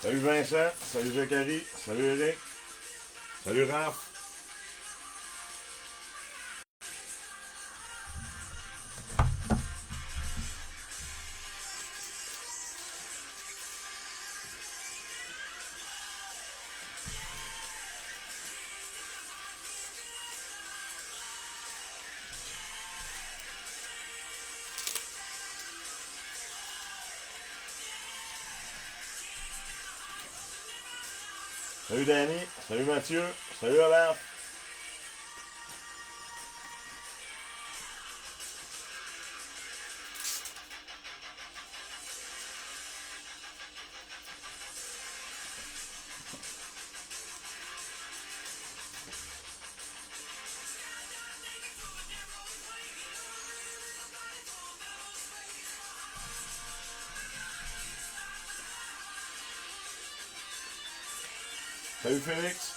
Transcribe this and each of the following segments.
Salut Vincent, salut Zachary, salut Eric, salut Raph. Salut Danny, salut Mathieu, salut Olaf. Salut Félix.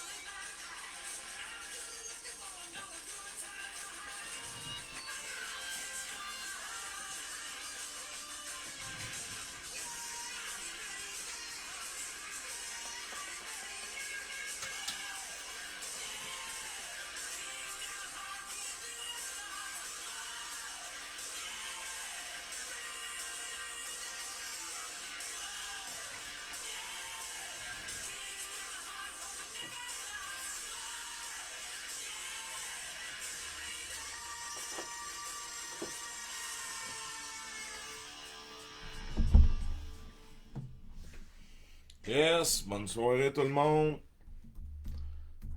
Yes, bonne soirée tout le monde.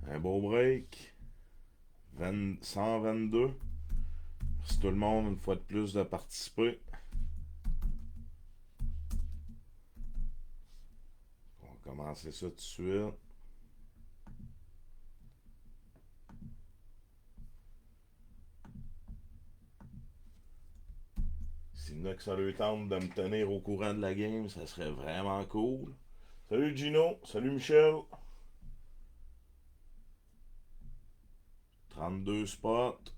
Un beau break. 122. Merci tout le monde une fois de plus de participer. On va commencer ça tout de suite. S'il y en a que ça leur tente de me tenir au courant de la game, ça serait vraiment cool. Salut Gino, salut Michel. 32 spots.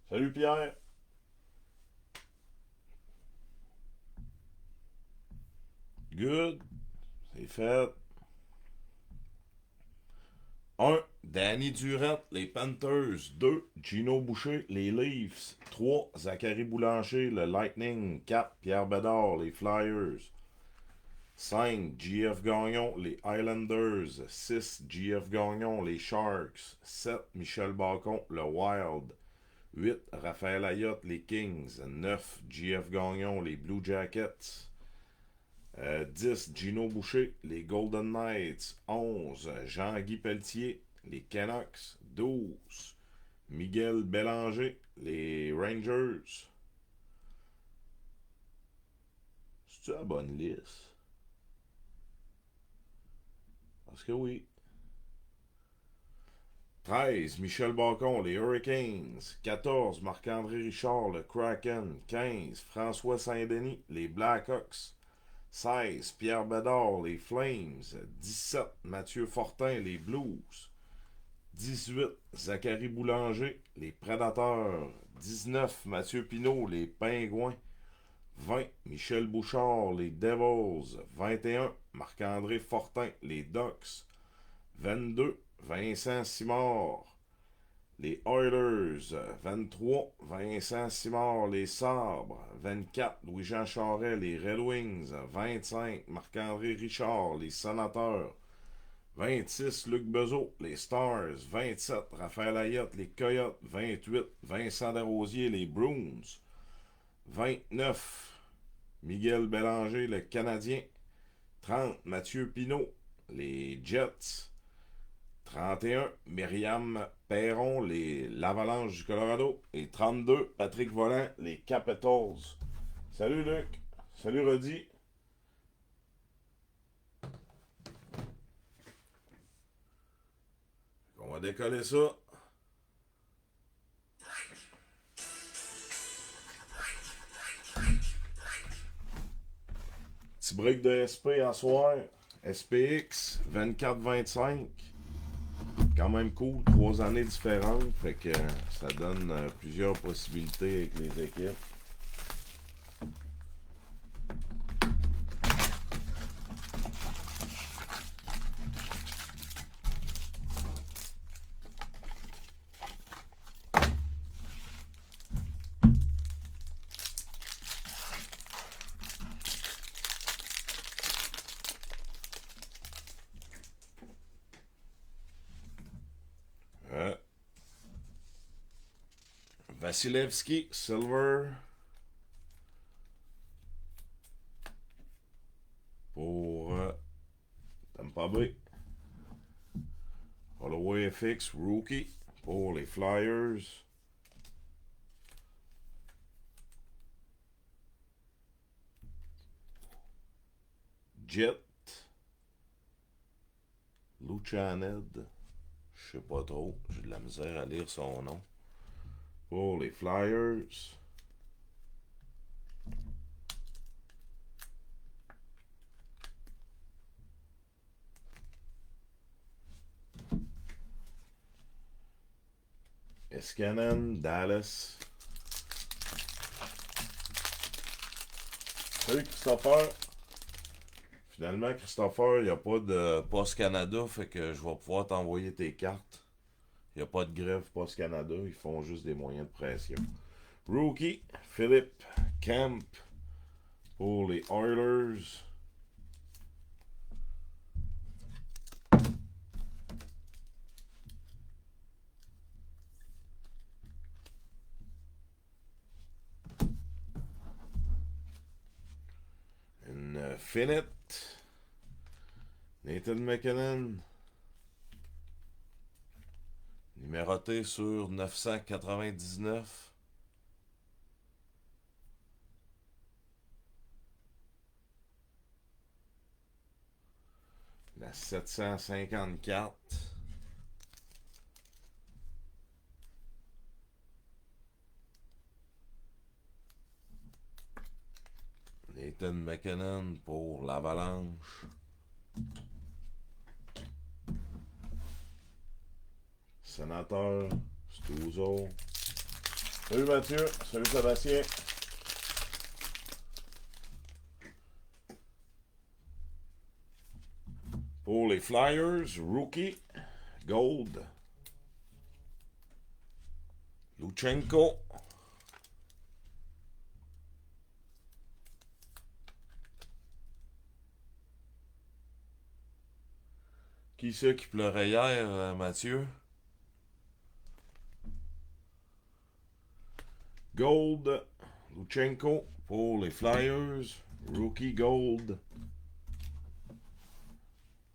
Salut Pierre. Good. C'est fait. 1. Danny Durant, les Panthers. 2. Gino Boucher, les Leafs. 3. Zachary Boulanger, le Lightning. 4. Pierre Bédard, les Flyers. 5. JF Gagnon, les Islanders. 6. JF Gagnon, les Sharks. 7. Michel Bacon, le Wild. 8. Raphaël Ayotte, les Kings. 9. JF Gagnon, les Blue Jackets. 10. Gino Boucher, les Golden Knights. 11. Jean-Guy Pelletier, les Canucks. 12. Miguel Bélanger, les Rangers. C'est-tu la bonne liste? Parce que oui. 13. Michel Bacon, les Hurricanes. 14. Marc-André Richard, le Kraken. 15. François Saint-Denis, les Blackhawks. 16. Pierre Bédard, les Flames. 17. Mathieu Fortin, les Blues. 18. Zachary Boulanger, les Prédateurs. 19. Mathieu Pinot, les Pingouins. 20. Michel Bouchard, les Devils. 21. Marc-André Fortin, les Ducks. 22. Vincent Simard, les Oilers. 23. Vincent Simard, les Sabres. 24. Louis-Jean Charest, les Red Wings. 25. Marc-André Richard, les Sénateurs. 26. Luc Bezeau, les Stars. 27. Raphaël Ayotte, les Coyotes. 28. Vincent Desrosiers, les Bruins. 29. Miguel Bélanger, le Canadien. 30. Mathieu Pinot, les Jets. 31, Myriam Perron, l'Avalanche du Colorado. Et 32, Patrick Vollant, les Capitals. Salut Luc. Salut Rodi. On va décoller ça. Petit break de SP en soir. SPX 24-25. Quand même cool, 3 années différentes. Fait que ça donne plusieurs possibilités avec les équipes. Vasilevski, Silver. Pour Tampa Bay. Holloway FX, Rookie. Pour les Flyers. Jet. Luchaned. Je sais pas trop. J'ai de la misère à lire son nom. Pour les Flyers. Escanen, Dallas. Salut Christopher. Finalement, Christopher, il n'y a pas de Post Canada, fait que je vais pouvoir t'envoyer tes cartes. Il n'y a pas de grève Post Canada, ils font juste des moyens de pression. Rookie, Philippe Camp pour les Oilers. Une Finette. Nathan McKinnon. Numéroté sur 999. La 754. Nathan McKinnon pour l'Avalanche. Sénateur, Stouzo. Salut Mathieu, salut Sébastien. Pour les Flyers, Rookie, Gold. Luchenko. Qui c'est qui pleurait hier, Mathieu? Gold, Luchenko pour les Flyers, Rookie Gold.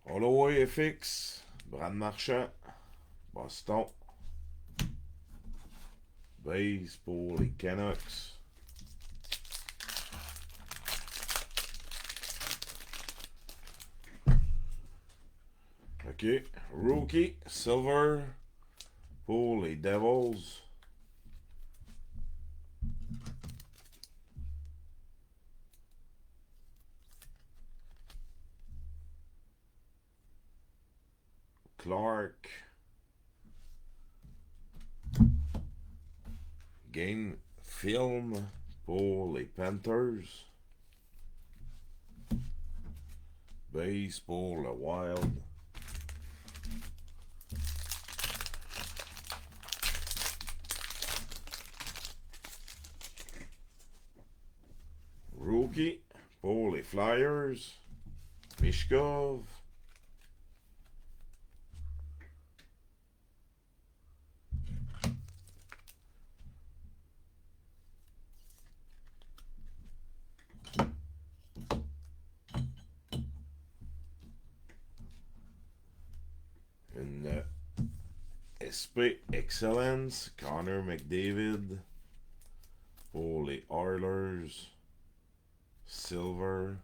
Holloway FX, Brad Marchand, Boston. Base pour les Canucks. OK. Rookie, Silver pour les Devils. Clark. Game Film pour les Panthers. Base pour le Wild. Rookie pour les Flyers. Mishkov. Une SP Excellence, Connor McDavid. Pour les Oilers, Silver.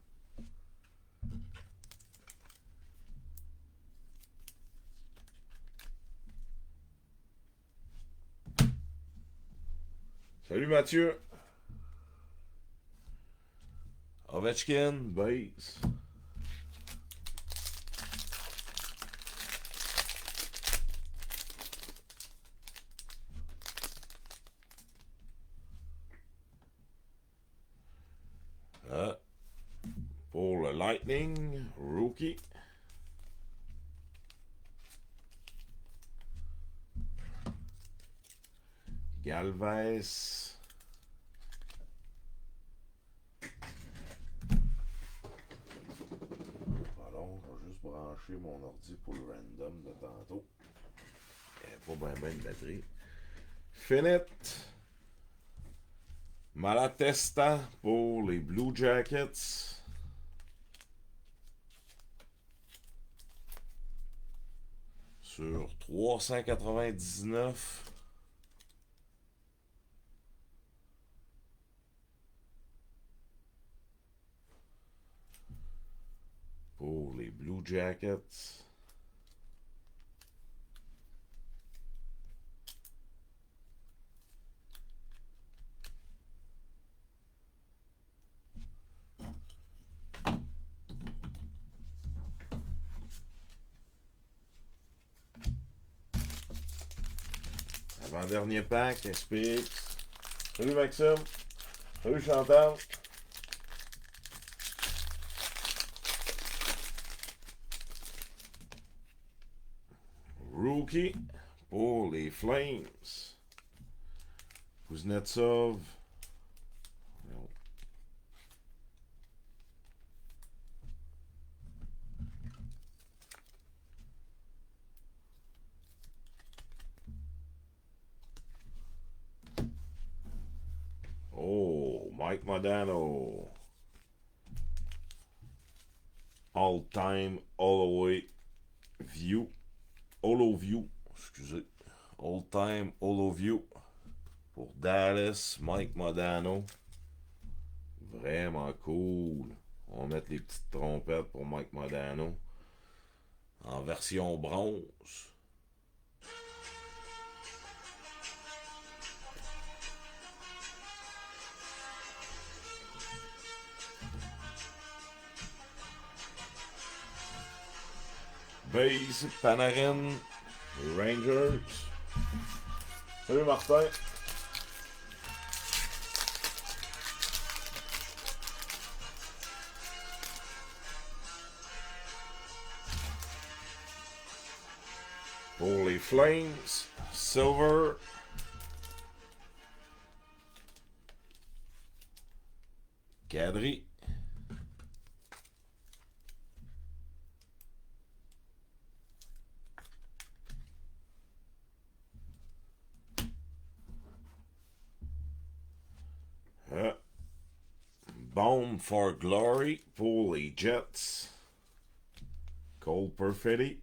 Salut Mathieu. Ovechkin, base. Pour le Lightning, Rookie. Galvez. Alors, je vais juste brancher mon ordi pour le random de tantôt. Il n'y a pas bien de batterie. Finite. Malatesta pour les Blue Jackets. Sur 399. Pour les Blue Jackets. Avant-dernier pack, SPX. Salut Maxime. Salut Chantal. Rookie pour les Flames. Kuznetsov. Oh, Mike Modano. All-time, all-away view. Holo View, excusez. All-time, Holo View. Pour Dallas, Mike Modano. Vraiment cool. On va mettre les petites trompettes pour Mike Modano. En version bronze. Base, Panarin, les Rangers. Salut Martin. Pour les Flames, Silver. Kadri. Bound for Glory pour les Jets. Cole Perfetti.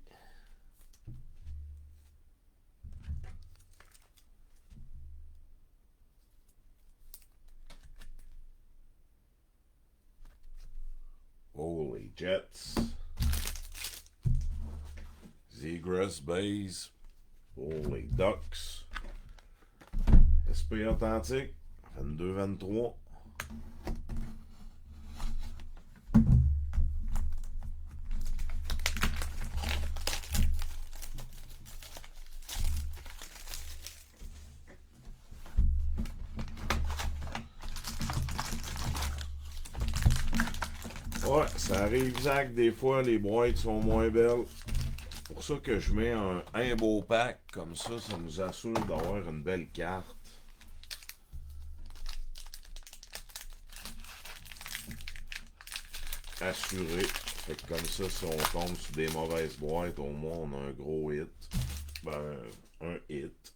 Holy Jets. Zegras Bays pour les Ducks. SP Authentique 22-23. Ouais, ça arrive, Zach, des fois les boîtes sont moins belles. C'est pour ça que je mets un beau pack, comme ça nous assure d'avoir une belle carte. Assuré. Fait que comme ça, si on tombe sur des mauvaises boîtes, au moins on a un gros hit. Ben, un hit.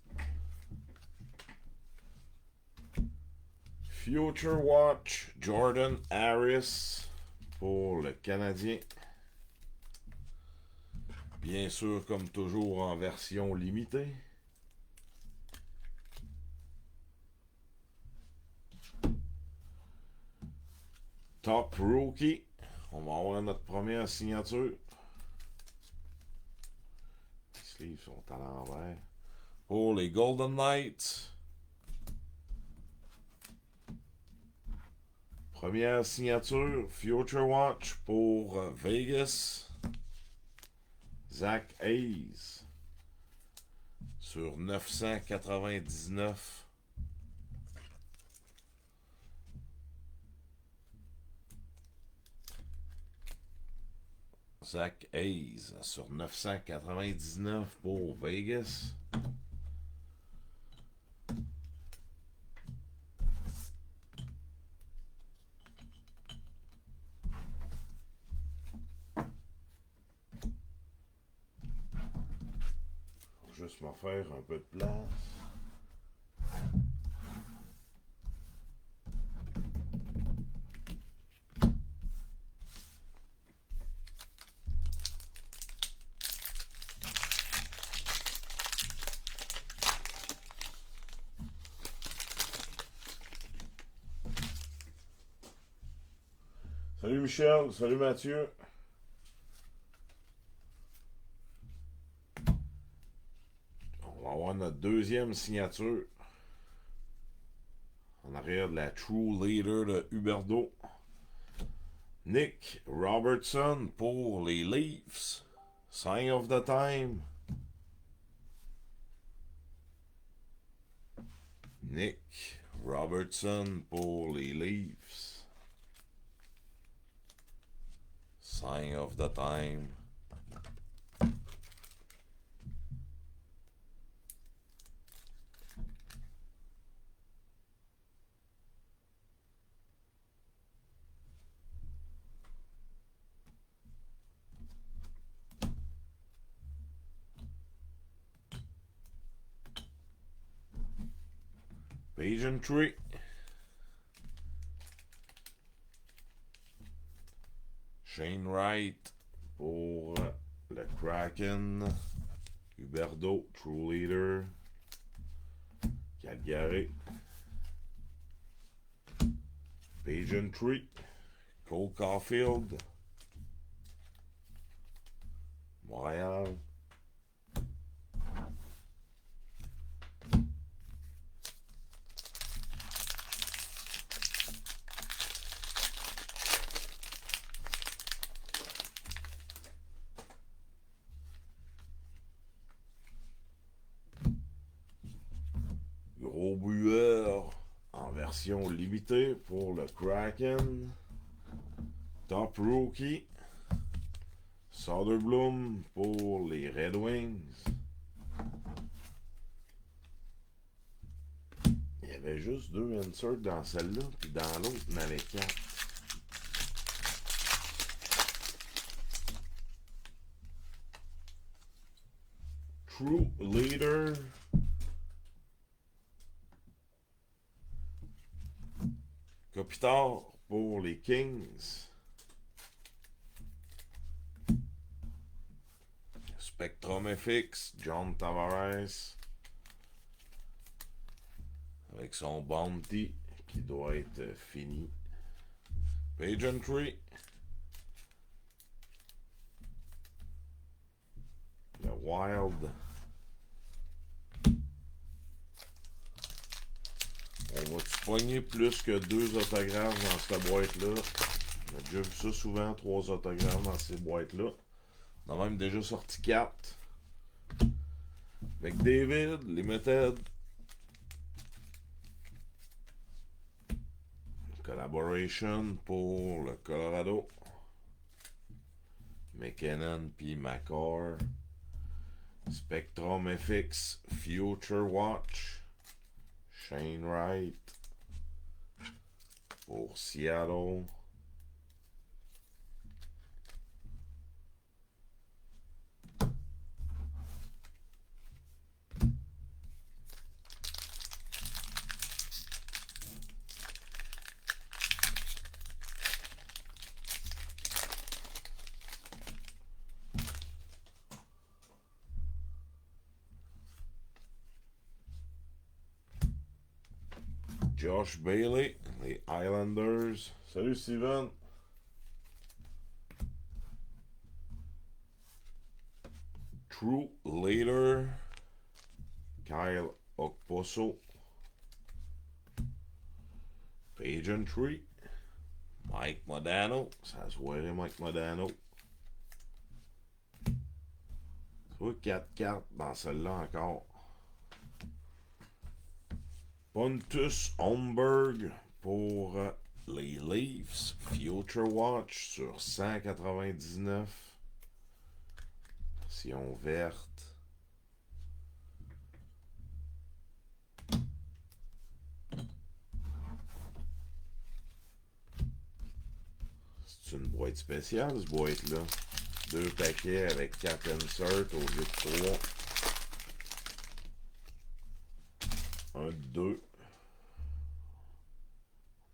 Future Watch, Jordan Harris pour le Canadien. Bien sûr, comme toujours, en version limitée. Top Rookie. On va avoir notre première signature. Les sleeves sont à l'envers. Pour les Golden Knights. Première signature, Future Watch pour Vegas. Zach Hayes. Sur 999. Zach Hayes sur 999 pour Vegas. Juste me faire un peu de place. Salut Michel, salut Mathieu. On va avoir notre deuxième signature. En arrière de la True Leader de Huberdeau. Nick Robertson pour les Leafs. Sign of the time. Nick Robertson pour les Leafs. Sign of the time. Pageantry. Shane Wright pour le Kraken. Huberdeau, True Leader. Calgary. Pageantry. Cole Caulfield. Montréal. Gros bueur en version limitée pour le Kraken. Top Rookie. Soderblom pour les Red Wings. Il y avait juste 2 inserts dans celle-là, puis dans l'autre, il y en avait 4. True Leader. Kopitar pour les Kings. Spectrum FX, John Tavares. Avec son bounty qui doit être fini. Pageantry. Le Wild. On va-tu pogner plus que 2 autographes dans cette boîte-là? On a déjà vu ça souvent, 3 autographes dans ces boîtes-là. On a même déjà sorti 4. McDavid, Limited. Collaboration pour le Colorado. McKinnon puis McCarr. Spectrum FX, Future Watch. Shane Wright pour Seattle. Josh Bailey, les Islanders. Salut Steven. True Leader, Kyle Okposo, Pageantry, Mike Modano, ça se voirait Mike Modano. Tu vois 4 cartes dans celle-là encore. Pontus Holmberg pour les Leafs, Future Watch sur 199. Version verte. C'est une boîte spéciale, cette boîte-là. 2 paquets avec 4 inserts au lieu de 3. Un, 2.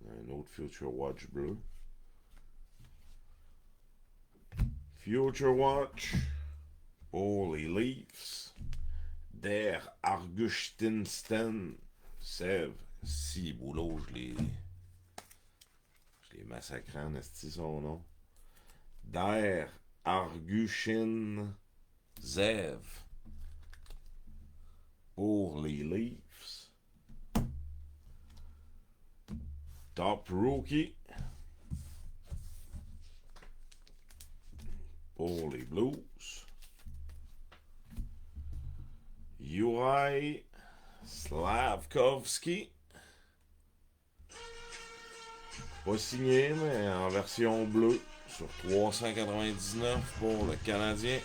Un autre Future Watch bleu. Future Watch pour les Leafs. Der Argustinsten. Sèvres. Si, boulot, je l'ai massacré en esti son nom. Der Argushin Zev pour les Leafs. Top Rookie pour les Blues. Juraj Slafkovsky. Pas signé, mais en version bleue sur 399 pour le Canadien.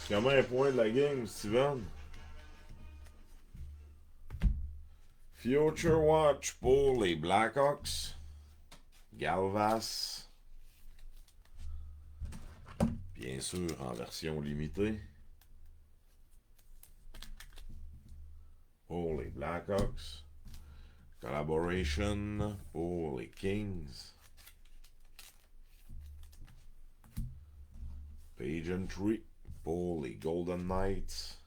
C'est comment un point de la game, Steven? Future Watch pour les Blackhawks. Galvas. Bien sûr, en version limitée. Pour les Blackhawks. Collaboration pour les Kings. Pageantry pour les Golden Knights.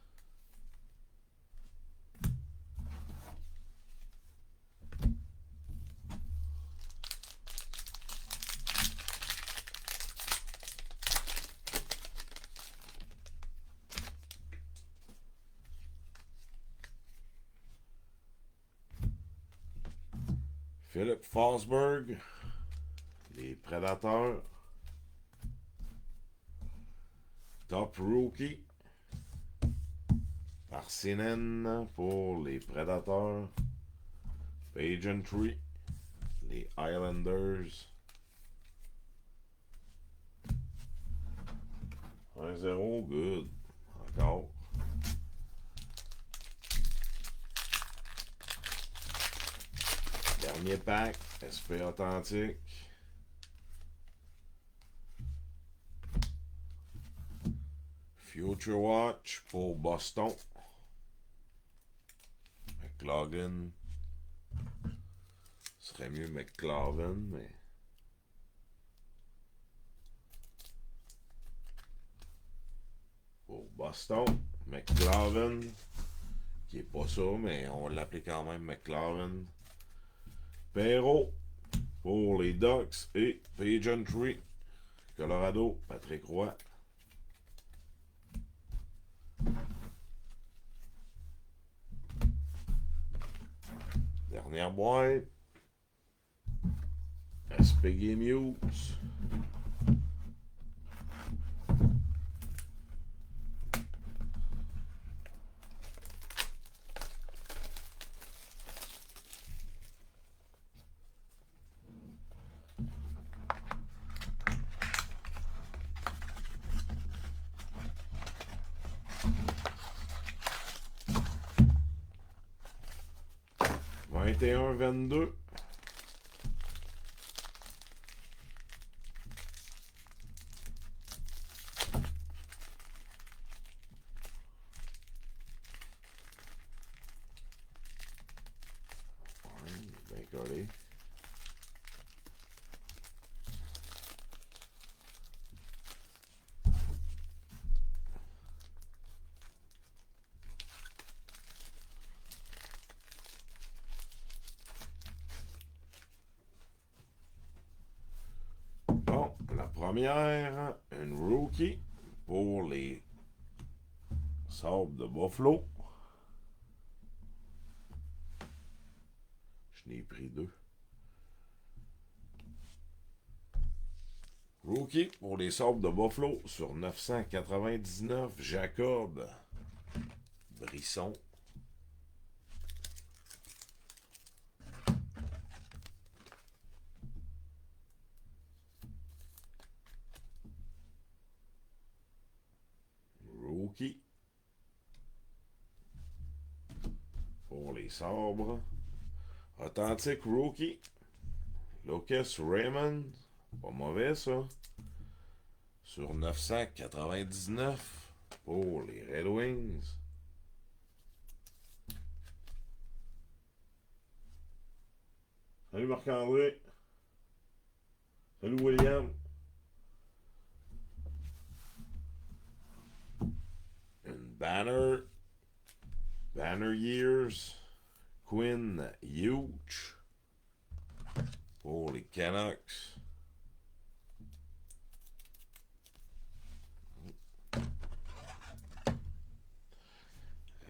Philip Forsberg, les Prédateurs. Top Rookie, Arsinen pour les Prédateurs. Pageantry, les Islanders. 1-0, good. Encore. Dernier pack, SP authentique. Future Watch pour Boston. McLaughlin. Ce serait mieux McLaughlin, mais... Pour Boston, McLaughlin. Qui est pas ça, mais on l'appelait quand même McLaughlin. Perrault pour les Ducks et Pageantry. Colorado, Patrick Roy. Dernière boîte. SPG News. « 21-22 ». Bien collé. première, une rookie pour les Sabres de Buffalo. Je n'ai pris deux. Rookie pour les Sabres de Buffalo sur 999, Jacob Brisson. Rookie pour les Sabres. Authentique Rookie. Lucas Raymond. Pas mauvais ça. Sur 999 pour les Red Wings. Salut Marc-André. Salut William. Une Banner Years. Quinn Hughes pour les Canucks.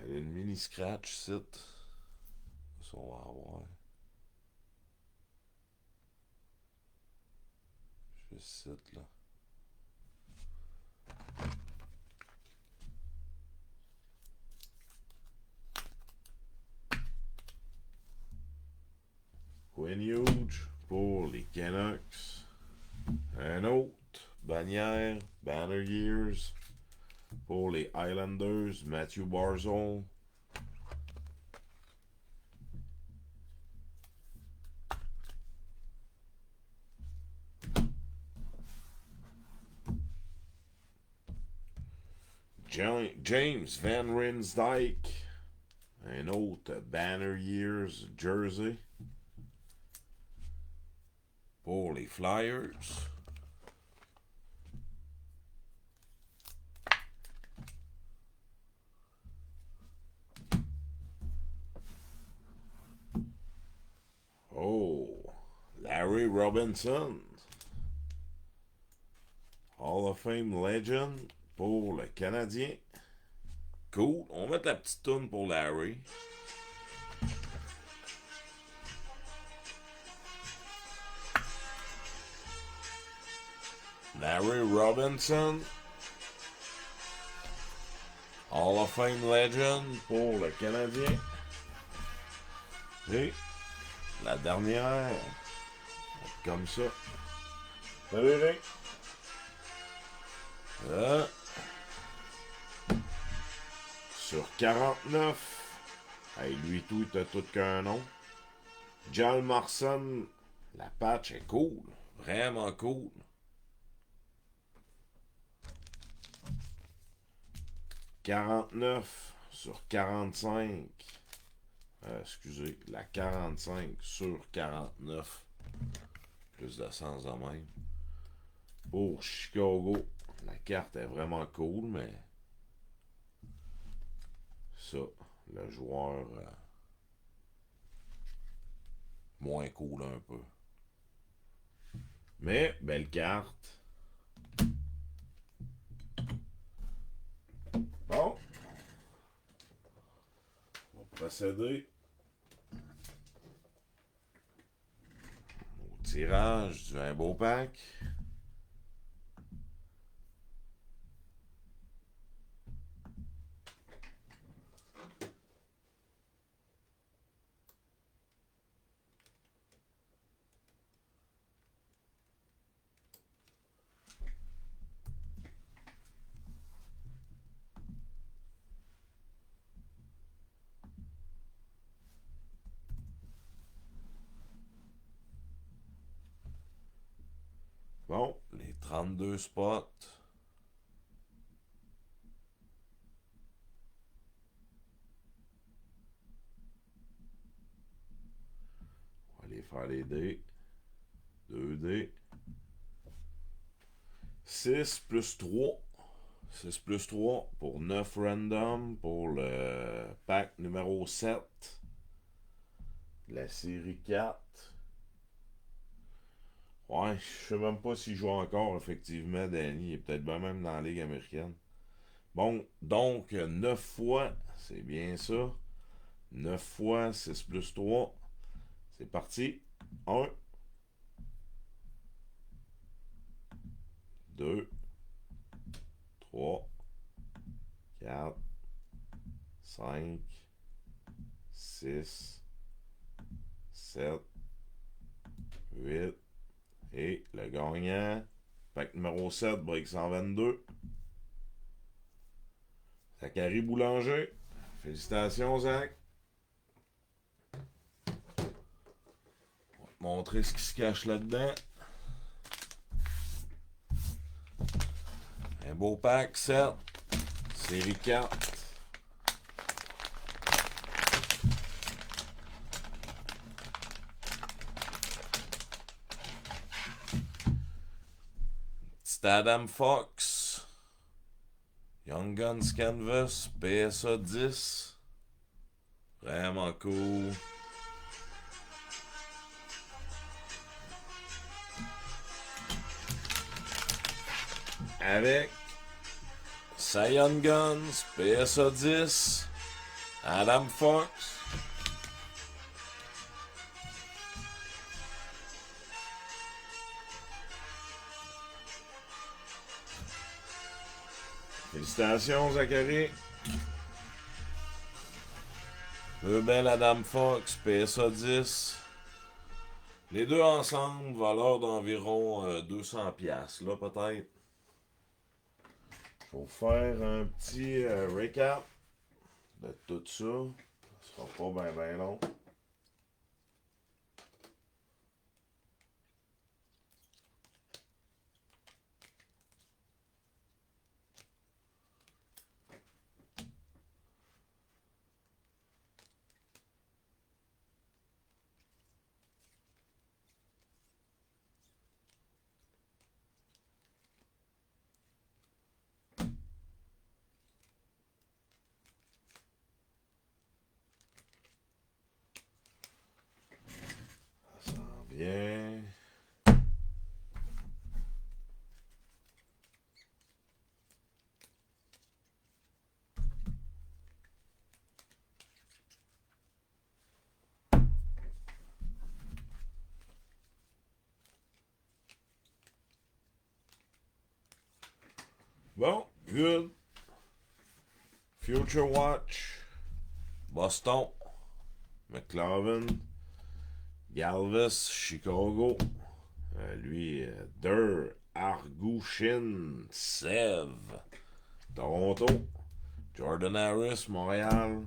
Il y a une mini scratch site. Ça on va avoir. Je cite là. Quinn Hughes pour les Canucks. Un autre. Bannière, Banner Years pour les Islanders, Matthew Barzal. James Van Riemsdyk. Un autre Banner Years jersey pour les Flyers. Oh, Larry Robinson. Hall of Fame Legend pour le Canadien. Cool. On va mettre la petite toune pour Larry. Larry Robinson. Hall of Fame Legend pour le Canadien. Et la dernière, comme ça. Salut Rick. Sur 49. Hey, lui tout, il a tout qu'un nom. John Marson. La patch est cool. Vraiment cool. « 49 sur 45. Excusez, la 45 sur 49. Plus de sens de même. Pour Chicago. La carte est vraiment cool, mais ça, le joueur moins cool un peu. Mais, belle carte. Bon. On va procéder au tirage du un beau pack. Bon, les 32 spots. On va aller faire les dés. 2 dés. 6 plus 3. 6 plus 3 pour 9 random pour le pack numéro 7. La série 4. Ouais, je sais même pas s'il joue encore, effectivement, Danny. Il est peut-être bien même dans la Ligue américaine. Bon, donc, 9 fois, c'est bien ça. 9 fois, 6 plus 3. C'est parti. Un, 2, 3, 4, 5, 6, 7, 8. Et le gagnant, pack numéro 7, break 122. Zachary Boulanger. Félicitations, Zach. On va te montrer ce qui se cache là-dedans. Un beau pack, 7. Série 4. Petit Adam Fox. Young Guns Canvas. PSA 10. Vraiment cool. Avec Cy Young Guns. PSA 10. Adam Fox. Félicitations, Zachary. Le bel Adam Fox, PSA 10. Les deux ensemble, valeur d'environ 200$, là peut-être. Pour faire un petit recap de tout ça. Ça sera pas bien long. Ça sent bien. Bon, good. Future Watch. Boston. McLaren. Galvis, Chicago. Lui, Der Argushin, Sev. Toronto. Jordan Harris, Montréal.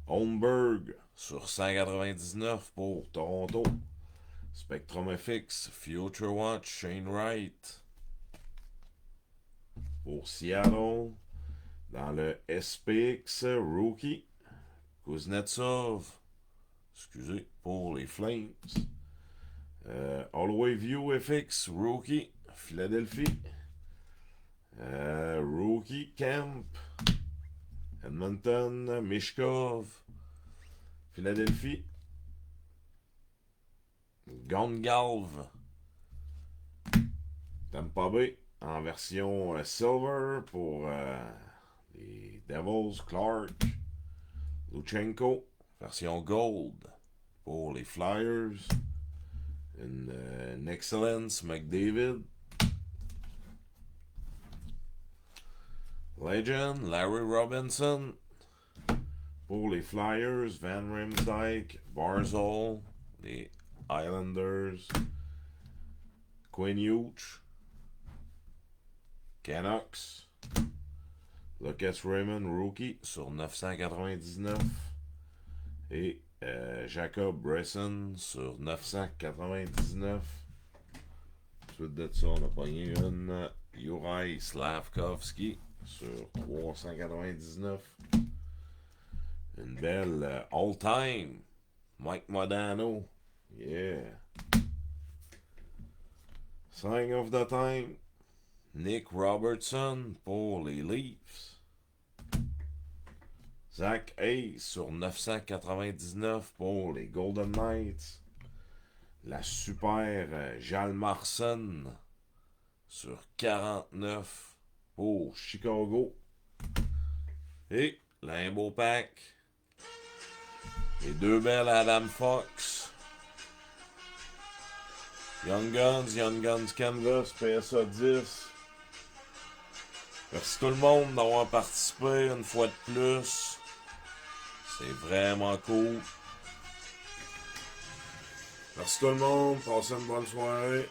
Holmberg sur 199 pour Toronto. Spectrum FX, Future Watch, Shane Wright. Pour Seattle. Dans le SPX Rookie. Kuznetsov. Excusez, pour les Flames. Holloway View FX Rookie. Philadelphie. Rookie Camp. Edmonton. Mishkov. Philadelphie. Gongalv. Tampa Bay. En version Silver pour les Devils. Clark. Luchenko. Version Gold pour les Flyers. Une Excellence McDavid. Legend Larry Robinson pour les Flyers. Van Riemsdyk. Barzal. Les Islanders. Quinn Hughes. Canucks. Lucas Raymond Rookie sur 999. Et Jacob Bresson sur 999. Ensuite de ça, on a pogné une Juraj Slavkovski sur 399. Une belle all-time Mike Modano. Yeah. Sign of the time. Nick Robertson pour les Leafs. Zach Hayes sur 999 pour les Golden Knights. La super Jalmarsson sur 49 pour Chicago. Et Limbo Pack. Les deux belles Adam Fox. Young Guns Canvas, PSA 10. Merci tout le monde d'avoir participé une fois de plus. C'est vraiment cool. Merci tout le monde, passez une bonne soirée.